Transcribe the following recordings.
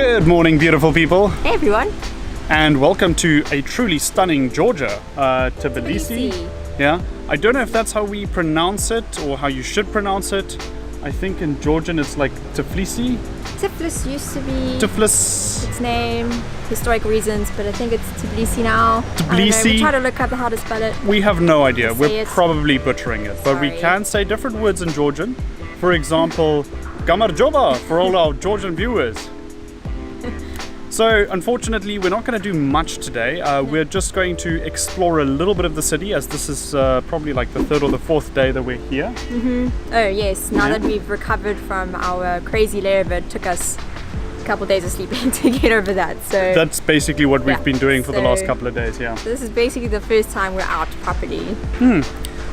Good morning, beautiful people. Hey everyone. And welcome to a truly stunning Georgia, Tbilisi. Yeah, I don't know if that's how we pronounce it or how you should pronounce it. I think in Georgian it's like Tbilisi. Tiflis used to be Tiflis. its name, historic reasons, but I think it's Tbilisi now. Tbilisi. We try to look up how to spell it. We have no idea. We're it. probably butchering it, but we Sorry. can say different words in Georgian. For example, Gamarjoba for all our Georgian viewers. So unfortunately we're not going to do much today. We're just going to explore a little bit of the city, as this is probably like the third or the fourth day that we're here. Oh yes, now that we've recovered from our crazy layover, it took us a couple days of sleeping to get over that. So That's basically what we've been doing for the last so- couple of days, yeah. this is basically the first time we're out properly.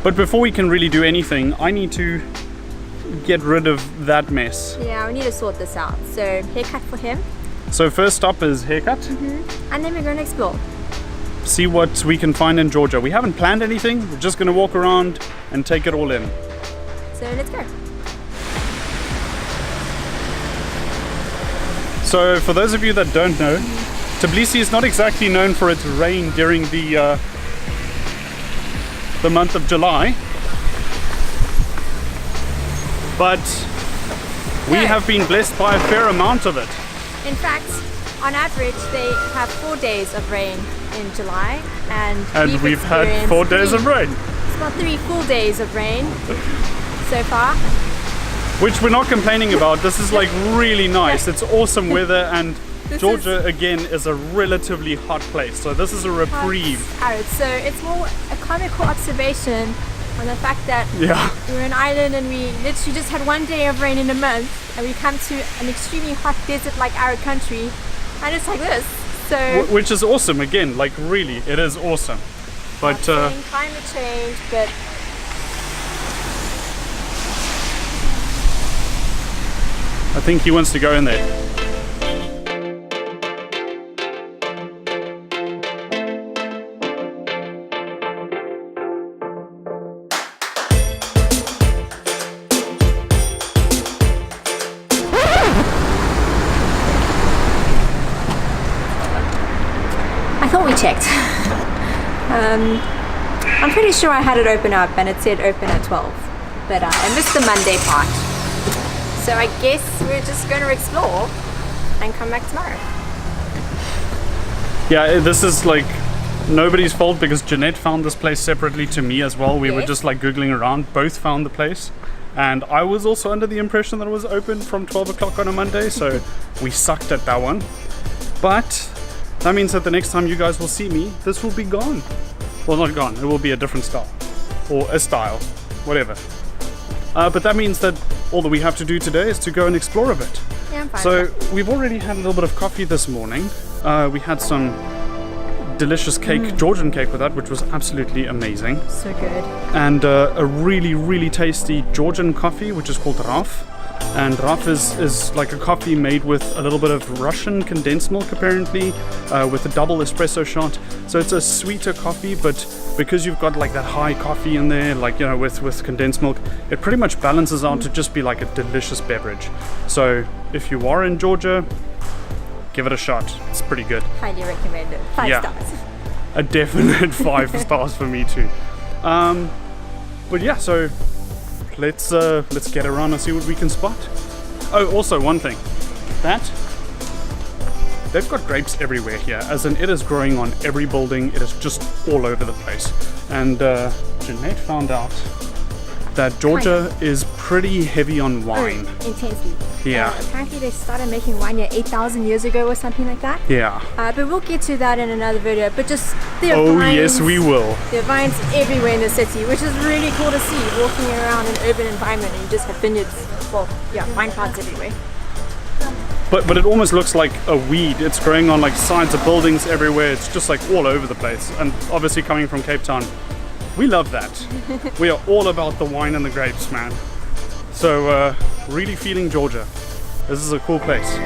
But before we can really do anything, I need to get rid of that mess. Yeah, we need to sort this out. So haircut for him, So first up is haircut. and then we're going to explore. See what we can find in Georgia. We haven't planned anything. We're just going to walk around and take it all in. So let's go. So for those of you that don't know, Tbilisi is not exactly known for its rain during the month of July, but we No. have been blessed by a fair amount of it. In fact, on average, they have 4 days of rain in July, and we've had 4 days of rain, It's about 3 full days of rain so far. which we're not complaining about. This is like really nice. It's awesome weather, and This Georgia again is a relatively hot place, so this is a reprieve. So it's more a comical observation on the fact that Yeah. we're an island and we literally just had 1 day of rain in a month, and we come to an extremely hot desert like our country, and it's like this. So Which is awesome again, like really, it is awesome. But not saying climate change, but I think he wants to go in there. I thought we checked. I'm pretty sure I had it open up and it said open at 12, but I missed the Monday part. So I guess we're just going to explore and come back tomorrow. Yeah, this is like nobody's fault, because Jeanette found this place separately to me as well. We were Yes. just like googling around, both found the place, and I was also under the impression that it was open from 12 o'clock on a Monday, so we sucked at that one. But that means that the next time you guys will see me, this will be gone. Well, not gone, it will be a different style, or a style, whatever. But that means that all that we have to do today is to go and explore a bit. Yeah, I'm fine. So we've already had a little bit of coffee this morning. We had some delicious cake, Georgian cake with that, which was absolutely amazing. So good. And a really, really tasty Georgian coffee, which is called Raf. And Raf is like a coffee made with a little bit of Russian condensed milk, apparently, with a double espresso shot. So it's a sweeter coffee, but because you've got like that high coffee in there, like, you know, with condensed milk, it pretty much balances out to just be like a delicious beverage. So if you are in Georgia, give it a shot. It's pretty good. Highly recommended. 5 Yeah. stars. A definite 5 stars for me too. But yeah, so let's get around and see what we can spot. Oh, also one thing, that they've got grapes everywhere here, as in it is growing on every building. It is just all over the place. And Jeanette found out that Georgia is pretty heavy on wine. Intensely. Yeah. Apparently they started making wine here 8,000 years ago or something like that. Yeah. But we'll get to that in another video. But just there are Oh vines, yes, we will. there are vines everywhere in the city, which is really cool to see. Walking around an urban environment and you just have vineyards. Well, yeah, vine plants everywhere. But it almost looks like a weed. It's growing on like sides of buildings everywhere. It's just like all over the place. And obviously coming from Cape Town, we love that. We are all about the wine and the grapes, man. So really feeling Georgia. This is a cool place.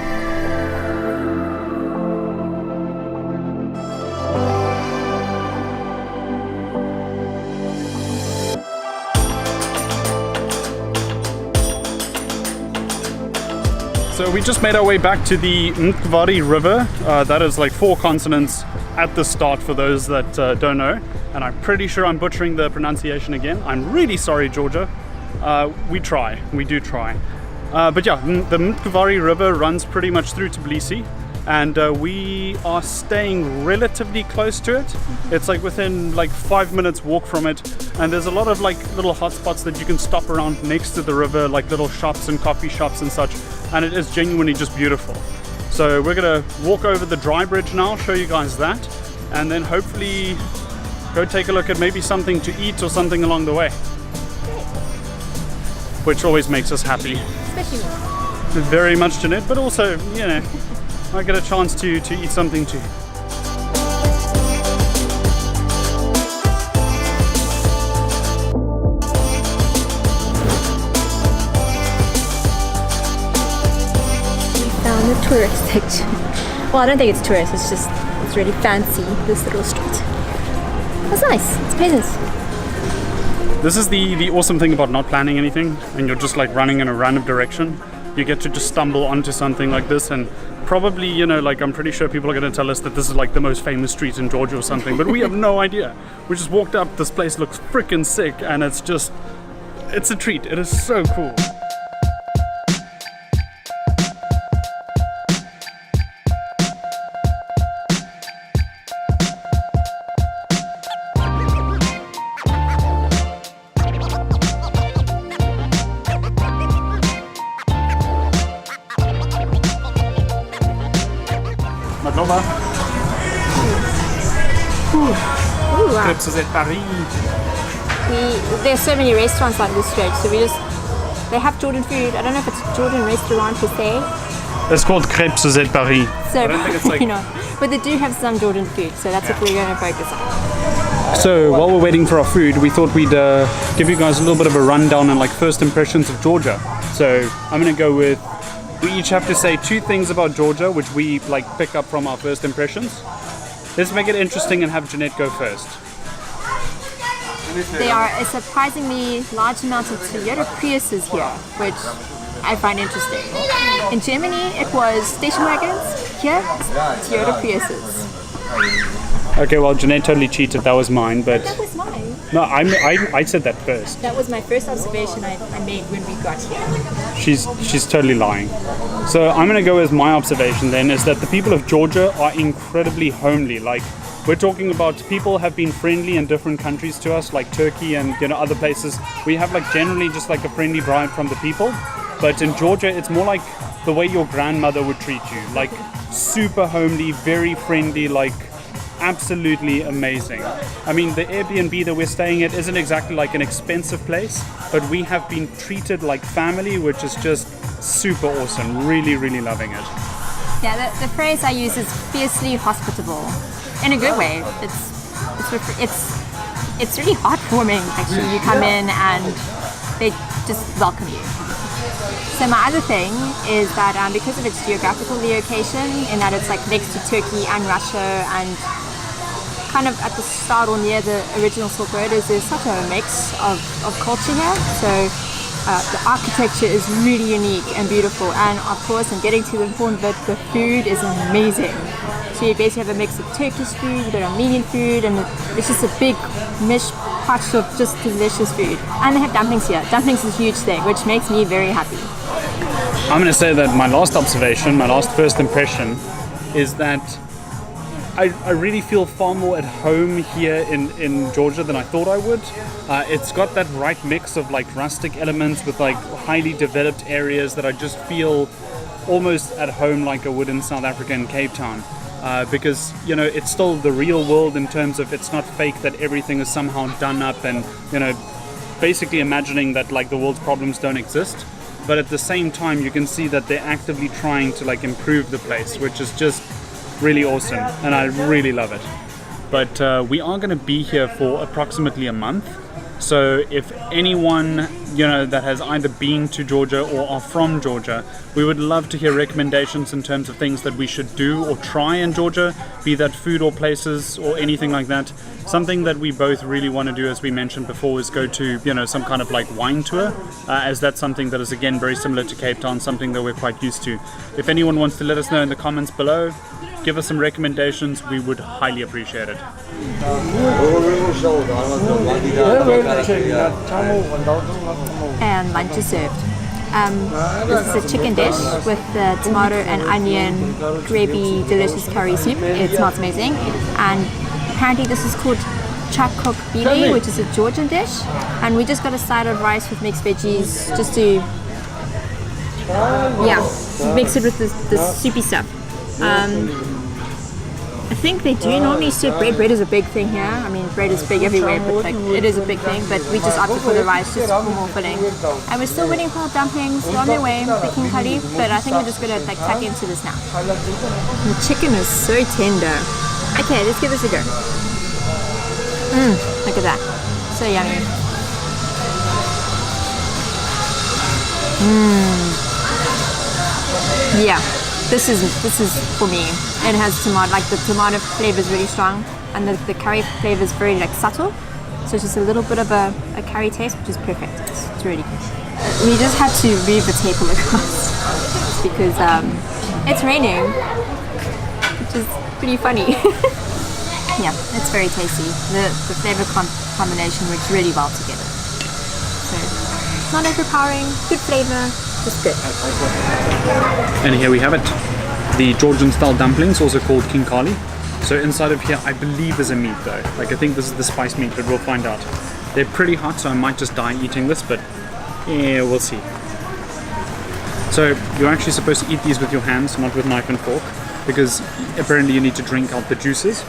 So we just made our way back to the Nkvari River. That is like 4 consonants at the start for those that don't know. And I'm pretty sure I'm butchering the pronunciation again. I'm really sorry, Georgia. We do try. But yeah, the Nkvari River runs pretty much through Tbilisi. And we are staying relatively close to it. It's like within like 5 minutes walk from it. And there's a lot of like little hotspots that you can stop around next to the river, like little shops and coffee shops and such. And it is genuinely just beautiful. So we're gonna walk over the dry bridge now, show you guys that. And then hopefully go take a look at maybe something to eat or something along the way. Which always makes us happy. Especially me. Very much, Jeanette, but also, you know, I get a chance to eat something too. We found the tourist section. Well, I don't think it's tourist, it's really fancy, this little street. That's nice, it's pleasant. This is the awesome thing about not planning anything and you're just like running in a random direction. You get to just stumble onto something like this, and probably, you know, like I'm pretty sure people are going to tell us that this is like the most famous street in Georgia or something, but we have no idea. We just walked up, this place looks freaking sick, and it's a treat. It is so cool. Madlova. Ooh, wow. Crepes at Paris. There's so many restaurants like this stretch, so they have Jordan food. I don't know if it's a Jordan restaurant per se. It's called Crepes at Paris. So, I don't think it's like... you know, but they do have some Jordan food, so that's what we're going to focus on. So while we're waiting for our food, we thought we'd give you guys a little bit of a rundown on like first impressions of Georgia. So I'm going to go with, we each have to say 2 things about Georgia, which we like pick up from our first impressions. Let's make it interesting and have Jeanette go first. There are a surprisingly large amount of Toyota Priuses here, which I find interesting. In Germany, it was station wagons. Here, it's Toyota Priuses. Okay, well, Jeanette totally cheated. That was mine, but... That was mine. No, I said that first. That was my first observation I made when we got here. She's totally lying. So I'm going to go with my observation then, is that the people of Georgia are incredibly homely. Like, we're talking about people have been friendly in different countries to us, like Turkey and, you know, other places. We have like generally just like a friendly vibe from the people. But in Georgia, it's more like the way your grandmother would treat you. Like super homely, very friendly, like absolutely amazing. I mean, the Airbnb that we're staying at isn't exactly like an expensive place, but we have been treated like family, which is just super awesome. Really, really loving it. Yeah, the phrase I use is fiercely hospitable, in a good way. It's really heartwarming. Actually, you come in and they just welcome you. So my other thing is that because of its geographical location, in that it's like next to Turkey and Russia and kind of at the start or near the original Silk Road, there's such a mix of culture here. So the architecture is really unique and beautiful, and of course, I'm getting to the important bit, the food is amazing. So you basically have a mix of Turkish food, you've got Armenian food, and it's just a big mishmash of just delicious food. And they have dumplings here. Dumplings is a huge thing, which makes me very happy. I'm going to say that my last observation, my last first impression, is that I really feel far more at home here in Georgia than I thought I would. It's got that right mix of like rustic elements with like highly developed areas that I just feel almost at home like I would in South Africa and Cape Town. Because, you know, it's still the real world in terms of it's not fake that everything is somehow done up and, you know, basically imagining that like the world's problems don't exist. But at the same time, you can see that they're actively trying to like improve the place, which is just really awesome, and I really love it. But we are going to be here for approximately a month. So if anyone that has either been to Georgia or are from Georgia. We would love to hear recommendations in terms of things that we should do or try in Georgia, be that food or places or anything like that. Something that we both really want to do, as we mentioned before, is go to some kind of like wine tour, as that's something that is again very similar to Cape Town, something that we're quite used to. If anyone wants to let us know in the comments below, give us some recommendations, we would highly appreciate it. And lunch is served. This is a chicken dish with tomato and onion, gravy, delicious curry soup. It smells amazing. And apparently this is called Bili, which is a Georgian dish. And we just got a side of rice with mixed veggies just to, mix it with the soupy stuff. I think they do normally serve bread. Bread is a big thing here. I mean, bread is big everywhere, but like, it is a big thing. But we just opted for the rice just for more filling. And we're still waiting for our dumplings. They're on their way, the king curry. But I think we're just gonna like tuck into this now. The chicken is so tender. Okay, let's give this a go. Look at that, so yummy. Yeah. This is for me. It has tomato, like the tomato flavor is really strong, and the curry flavor is very like subtle. So it's just a little bit of a curry taste, which is perfect. It's really good. We just had to move the table across because it's raining, which is pretty funny. Yeah, it's very tasty. The flavor combination works really well together. So not overpowering, good flavor. Good. And here we have it, the Georgian style dumplings, also called king kali. So inside of here I believe there's a meat though, like I think this is the spice meat, but we'll find out. They're pretty hot, so I might just die eating this, but yeah, we'll see. So you're actually supposed to eat these with your hands, not with knife and fork, because apparently you need to drink out the juices.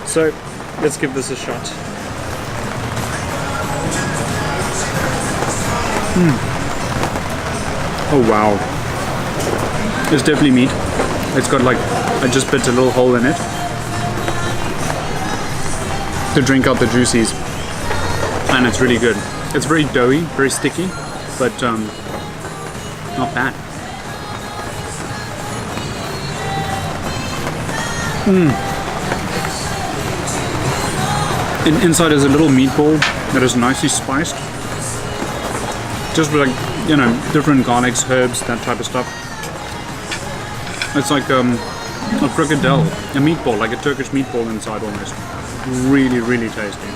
So let's give this a shot. Oh wow, it's definitely meat. It's got like, I just bit a little hole in it to drink out the juices, and it's really good. It's very doughy, very sticky, but not bad. Inside is a little meatball that is nicely spiced, just with like, different garlics, herbs, that type of stuff. It's like a fricadelle, a meatball, like a Turkish meatball inside almost. Really, really tasty.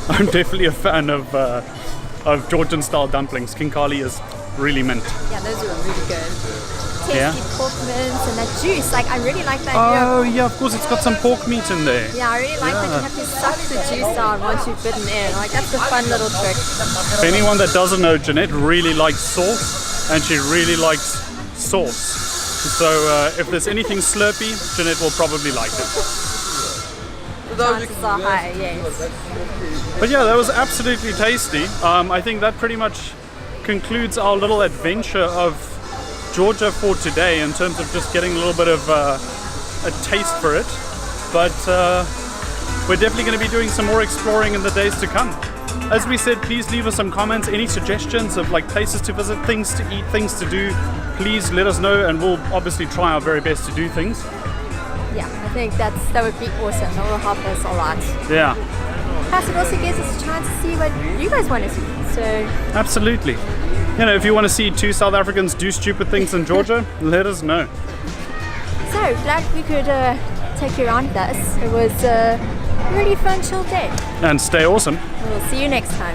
I'm definitely a fan of Georgian style dumplings. King kali is really mint. Yeah, those are really good. Tasty pork mince and that juice. Like, I really like that. Oh yeah, of course, it's got some pork meat in there. Yeah, I really like that you have to suck the juice out once you've bitten in. Like, that's a fun little trick. For anyone that doesn't know, Jeanette really likes sauce, and she really likes sauce. So if there's anything slurpy, Jeanette will probably like it. Chances are high, yes. But yeah, that was absolutely tasty. I think that pretty much concludes our little adventure of Georgia for today, in terms of just getting a little bit of a taste for it. But we're definitely going to be doing some more exploring in the days to come. As we said, please leave us some comments, any suggestions of like places to visit, things to eat, things to do. Please let us know, and we'll obviously try our very best to do things. Yeah, I think that would be awesome. That will help us a lot. Yeah. Plus, it also gives us a chance to see what you guys want to see. So absolutely. If you want to see two South Africans do stupid things in Georgia, let us know. So glad we could take you around with us. It was a really fun, chill day. And stay awesome. We'll see you next time.